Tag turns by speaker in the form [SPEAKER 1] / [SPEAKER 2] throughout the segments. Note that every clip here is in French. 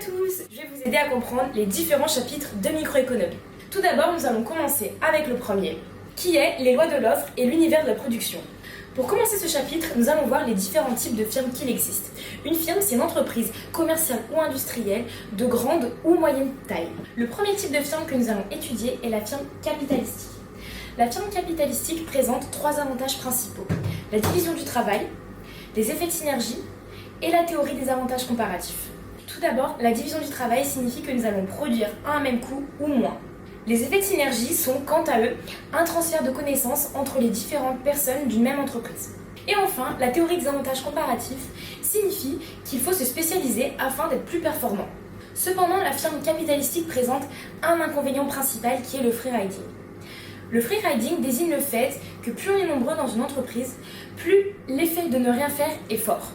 [SPEAKER 1] tous, je vais vous aider à comprendre les différents chapitres de microéconomie. Tout d'abord, nous allons commencer avec le premier, qui est les lois de l'offre et l'univers de la production. Pour commencer ce chapitre, nous allons voir les différents types de firmes qu'il existe. Une firme, c'est une entreprise commerciale ou industrielle de grande ou moyenne taille. Le premier type de firme que nous allons étudier est la firme capitalistique. La firme capitalistique présente trois avantages principaux: la division du travail, les effets de synergie et la théorie des avantages comparatifs. Tout d'abord, la division du travail signifie que nous allons produire à un même coût ou moins. Les effets de synergie sont, quant à eux, un transfert de connaissances entre les différentes personnes d'une même entreprise. Et enfin, la théorie des avantages comparatifs signifie qu'il faut se spécialiser afin d'être plus performant. Cependant, la firme capitalistique présente un inconvénient principal qui est le free riding. Le free riding désigne le fait que plus on est nombreux dans une entreprise, plus l'effet de ne rien faire est fort.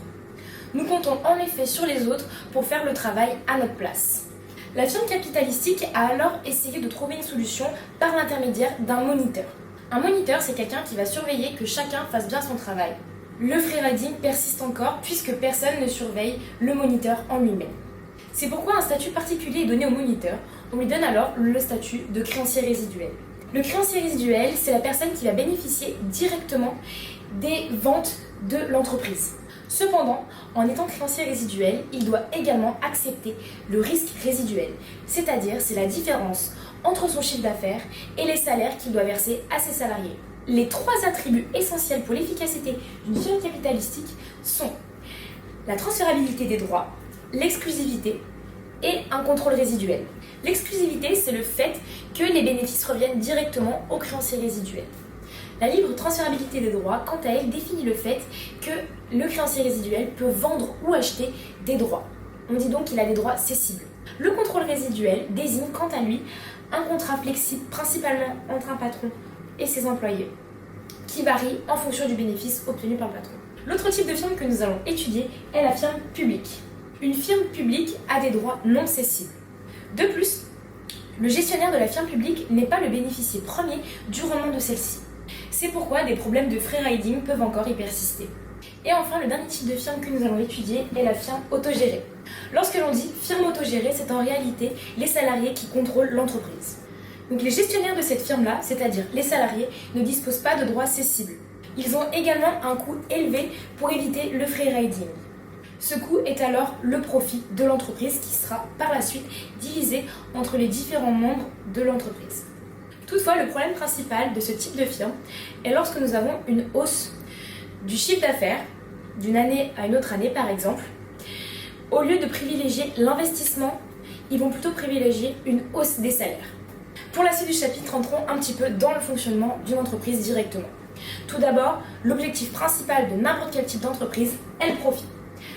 [SPEAKER 1] Nous comptons en effet sur les autres pour faire le travail à notre place. La firme capitalistique a alors essayé de trouver une solution par l'intermédiaire d'un moniteur. Un moniteur, c'est quelqu'un qui va surveiller que chacun fasse bien son travail. Le free riding persiste encore puisque personne ne surveille le moniteur en lui-même. C'est pourquoi un statut particulier est donné au moniteur. On lui donne alors le statut de créancier résiduel. Le créancier résiduel, c'est la personne qui va bénéficier directement des ventes de l'entreprise. Cependant, en étant créancier résiduel, il doit également accepter le risque résiduel, c'est-à-dire c'est la différence entre son chiffre d'affaires et les salaires qu'il doit verser à ses salariés. Les trois attributs essentiels pour l'efficacité d'une firme capitalistique sont la transférabilité des droits, l'exclusivité et un contrôle résiduel. L'exclusivité, c'est le fait que les bénéfices reviennent directement au créancier résiduel. La libre transférabilité des droits, quant à elle, définit le fait que le créancier résiduel peut vendre ou acheter des droits. On dit donc qu'il a des droits cessibles. Le contrôle résiduel désigne, quant à lui, un contrat flexible principalement entre un patron et ses employés, qui varie en fonction du bénéfice obtenu par le patron. L'autre type de firme que nous allons étudier est la firme publique. Une firme publique a des droits non cessibles. De plus, le gestionnaire de la firme publique n'est pas le bénéficiaire premier du rendement de celle-ci. C'est pourquoi des problèmes de free riding peuvent encore y persister. Et enfin, le dernier type de firme que nous allons étudier est la firme autogérée. Lorsque l'on dit firme autogérée, c'est en réalité les salariés qui contrôlent l'entreprise. Donc les gestionnaires de cette firme-là, c'est-à-dire les salariés, ne disposent pas de droits cessibles. Ils ont également un coût élevé pour éviter le free riding. Ce coût est alors le profit de l'entreprise qui sera par la suite divisé entre les différents membres de l'entreprise. Toutefois, le problème principal de ce type de firme est lorsque nous avons une hausse du chiffre d'affaires d'une année à une autre année par exemple. Au lieu de privilégier l'investissement, ils vont plutôt privilégier une hausse des salaires. Pour la suite du chapitre, entrons un petit peu dans le fonctionnement d'une entreprise directement. Tout d'abord, l'objectif principal de n'importe quel type d'entreprise est le profit.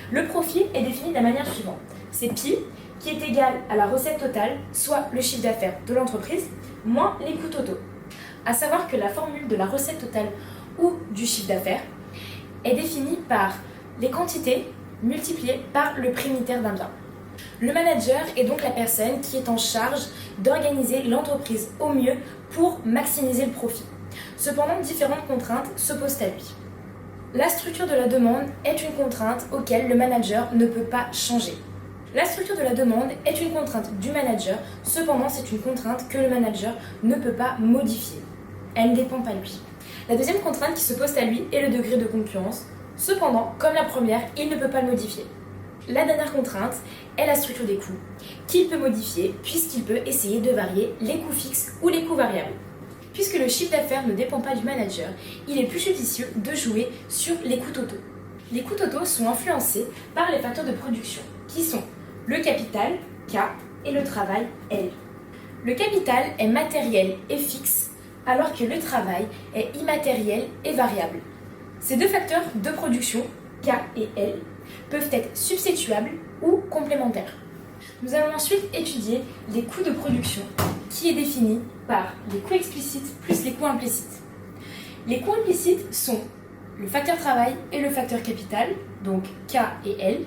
[SPEAKER 1] Le profit est défini de la manière suivante. C'est Pi qui est égal à la recette totale, soit le chiffre d'affaires de l'entreprise, moins les coûts totaux. À savoir que la formule de la recette totale ou du chiffre d'affaires est définie par les quantités multipliées par le prix unitaire d'un bien. Le manager est donc la personne qui est en charge d'organiser l'entreprise au mieux pour maximiser le profit. Cependant, différentes contraintes s'opposent à lui. La structure de la demande est une contrainte auquel le manager ne peut pas changer. La structure de la demande est une contrainte du manager, cependant c'est une contrainte que le manager ne peut pas modifier. Elle ne dépend pas de lui. La deuxième contrainte qui se pose à lui est le degré de concurrence. Cependant, comme la première, il ne peut pas le modifier. La dernière contrainte est la structure des coûts, qu'il peut modifier puisqu'il peut essayer de varier les coûts fixes ou les coûts variables. Puisque le chiffre d'affaires ne dépend pas du manager, il est plus judicieux de jouer sur les coûts totaux. Les coûts totaux sont influencés par les facteurs de production, qui sont le capital, K, et le travail, L. Le capital est matériel et fixe, alors que le travail est immatériel et variable. Ces deux facteurs de production, K et L, peuvent être substituables ou complémentaires. Nous allons ensuite étudier les coûts de production, qui est défini par les coûts explicites plus les coûts implicites. Les coûts implicites sont le facteur travail et le facteur capital, donc K et L,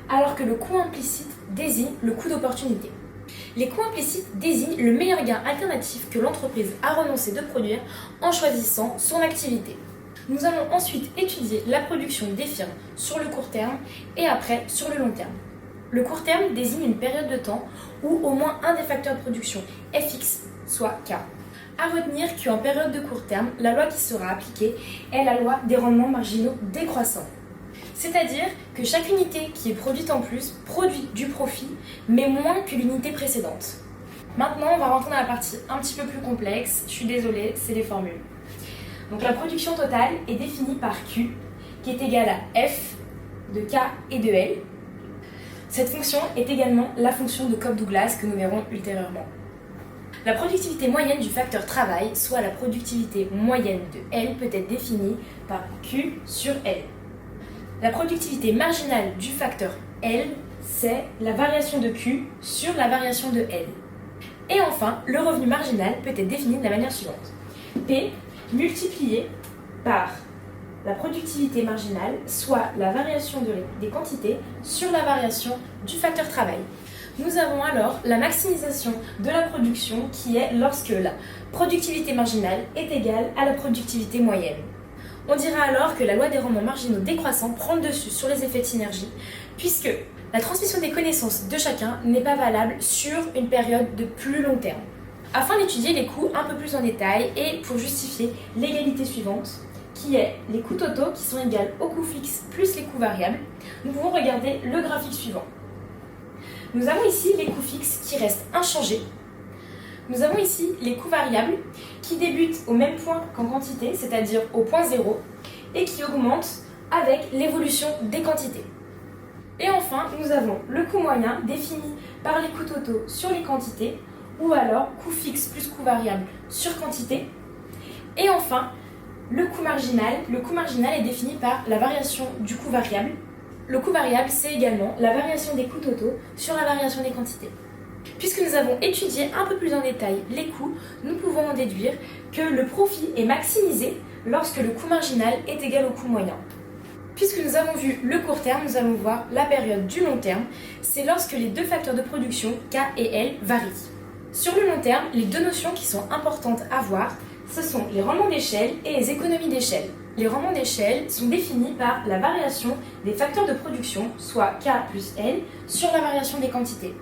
[SPEAKER 1] alors que le coût implicite désigne le coût d'opportunité. Les coûts implicites désignent le meilleur gain alternatif que l'entreprise a renoncé de produire en choisissant son activité. Nous allons ensuite étudier la production des firmes sur le court terme et après sur le long terme. Le court terme désigne une période de temps où au moins un des facteurs de production est fixe, soit K. À retenir qu'en période de court terme, la loi qui sera appliquée est la loi des rendements marginaux décroissants. C'est-à-dire que chaque unité qui est produite en plus produit du profit, mais moins que l'unité précédente. Maintenant, on va rentrer dans la partie un petit peu plus complexe. Je suis désolée, c'est les formules. Donc la production totale est définie par Q, qui est égale à F de K et de L. Cette fonction est également la fonction de Cobb-Douglas que nous verrons ultérieurement. La productivité moyenne du facteur travail, soit la productivité moyenne de L, peut être définie par Q sur L. La productivité marginale du facteur L, c'est la variation de Q sur la variation de L. Et enfin, le revenu marginal peut être défini de la manière suivante. P multiplié par la productivité marginale, soit la variation des quantités sur la variation du facteur travail. Nous avons alors la maximisation de la production qui est lorsque la productivité marginale est égale à la productivité moyenne. On dira alors que la loi des rendements marginaux décroissants prend le dessus sur les effets de synergie, puisque la transmission des connaissances de chacun n'est pas valable sur une période de plus long terme. Afin d'étudier les coûts un peu plus en détail et pour justifier l'égalité suivante, qui est les coûts totaux qui sont égaux aux coûts fixes plus les coûts variables, nous pouvons regarder le graphique suivant. Nous avons ici les coûts fixes qui restent inchangés. Nous avons ici les coûts variables qui débutent au même point qu'en quantité, c'est-à-dire au point 0, et qui augmentent avec l'évolution des quantités. Et enfin, nous avons le coût moyen défini par les coûts totaux sur les quantités, ou alors coût fixe plus coût variable sur quantité. Et enfin, le coût marginal est défini par la variation du coût variable. Le coût variable, c'est également la variation des coûts totaux sur la variation des quantités. Puisque nous avons étudié un peu plus en détail les coûts, nous pouvons en déduire que le profit est maximisé lorsque le coût marginal est égal au coût moyen. Puisque nous avons vu le court terme, nous allons voir la période du long terme. C'est lorsque les deux facteurs de production, K et L, varient. Sur le long terme, les deux notions qui sont importantes à voir, ce sont les rendements d'échelle et les économies d'échelle. Les rendements d'échelle sont définis par la variation des facteurs de production, soit K plus L, sur la variation des quantités.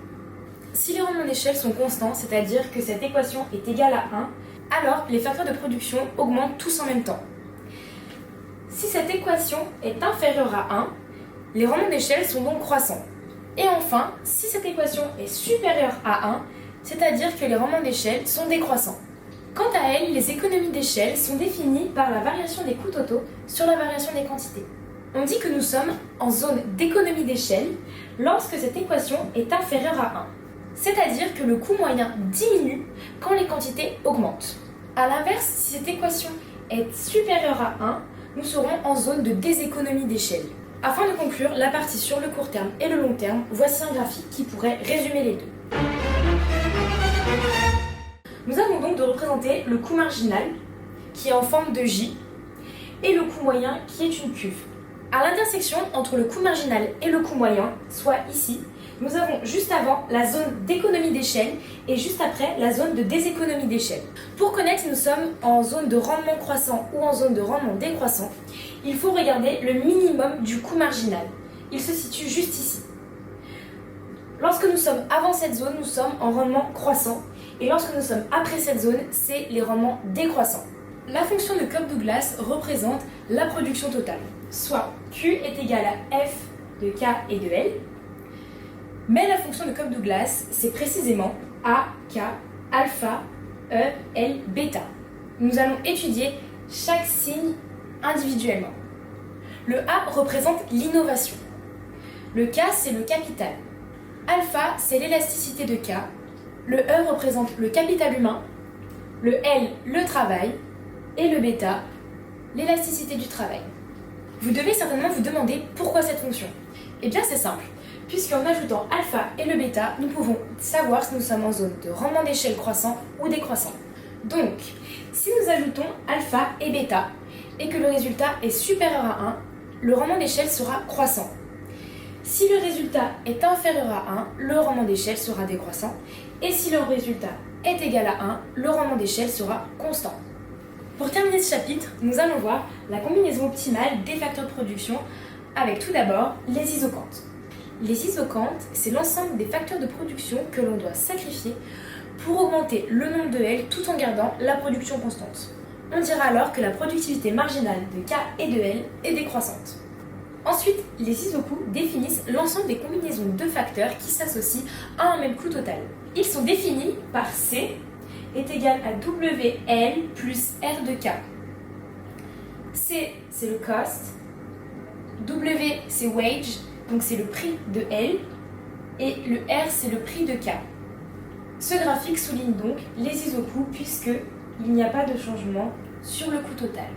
[SPEAKER 1] Si les rendements d'échelle sont constants, c'est-à-dire que cette équation est égale à 1, alors les facteurs de production augmentent tous en même temps. Si cette équation est inférieure à 1, les rendements d'échelle sont donc croissants. Et enfin, si cette équation est supérieure à 1, c'est-à-dire que les rendements d'échelle sont décroissants. Quant à elles, les économies d'échelle sont définies par la variation des coûts totaux sur la variation des quantités. On dit que nous sommes en zone d'économie d'échelle lorsque cette équation est inférieure à 1. C'est-à-dire que le coût moyen diminue quand les quantités augmentent. A l'inverse, si cette équation est supérieure à 1, nous serons en zone de déséconomie d'échelle. Afin de conclure la partie sur le court terme et le long terme, voici un graphique qui pourrait résumer les deux. Nous avons donc de représenter le coût marginal, qui est en forme de J, et le coût moyen, qui est une cuve. À l'intersection entre le coût marginal et le coût moyen, soit ici, nous avons juste avant la zone d'économie d'échelle et juste après la zone de déséconomie d'échelle. Pour connaître si nous sommes en zone de rendement croissant ou en zone de rendement décroissant, il faut regarder le minimum du coût marginal. Il se situe juste ici. Lorsque nous sommes avant cette zone, nous sommes en rendement croissant. Et lorsque nous sommes après cette zone, c'est les rendements décroissants. La fonction de Cobb-Douglas représente la production totale, soit Q est égal à F de K et de L. Mais la fonction de Cobb-Douglas, c'est précisément A, K, alpha, E, L, bêta. Nous allons étudier chaque signe individuellement. Le A représente l'innovation. Le K, c'est le capital. Alpha, c'est l'élasticité de K. Le E représente le capital humain. Le L, le travail. Et le bêta, l'élasticité du travail. Vous devez certainement vous demander pourquoi cette fonction. Eh bien, c'est simple. Puisqu'en ajoutant alpha et le bêta, nous pouvons savoir si nous sommes en zone de rendement d'échelle croissant ou décroissant. Donc, si nous ajoutons alpha et bêta, et que le résultat est supérieur à 1, le rendement d'échelle sera croissant. Si le résultat est inférieur à 1, le rendement d'échelle sera décroissant. Et si le résultat est égal à 1, le rendement d'échelle sera constant. Pour terminer ce chapitre, nous allons voir la combinaison optimale des facteurs de production avec tout d'abord les isoquantes. Les isoquantes, c'est l'ensemble des facteurs de production que l'on doit sacrifier pour augmenter le nombre de L tout en gardant la production constante. On dira alors que la productivité marginale de K et de L est décroissante. Ensuite, les isocoûts définissent l'ensemble des combinaisons de facteurs qui s'associent à un même coût total. Ils sont définis par C est égal à WL plus R de K. C, c'est le cost, W, c'est wage, donc c'est le prix de L, et le R, c'est le prix de K. Ce graphique souligne donc les isocoûts puisqu'il n'y a pas de changement sur le coût total.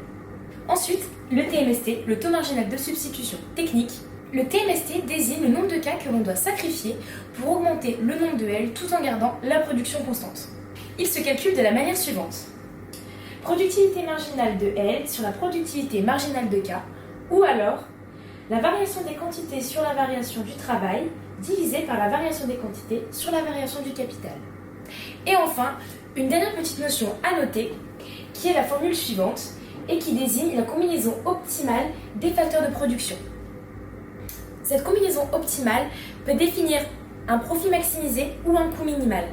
[SPEAKER 1] Ensuite, le TMST, le taux marginal de substitution technique. Le TMST désigne le nombre de K que l'on doit sacrifier pour augmenter le nombre de L tout en gardant la production constante. Il se calcule de la manière suivante. Productivité marginale de L sur la productivité marginale de K, ou alors la variation des quantités sur la variation du travail divisée par la variation des quantités sur la variation du capital. Et enfin, une dernière petite notion à noter, qui est la formule suivante, et qui désigne la combinaison optimale des facteurs de production. Cette combinaison optimale peut définir un profit maximisé ou un coût minimal.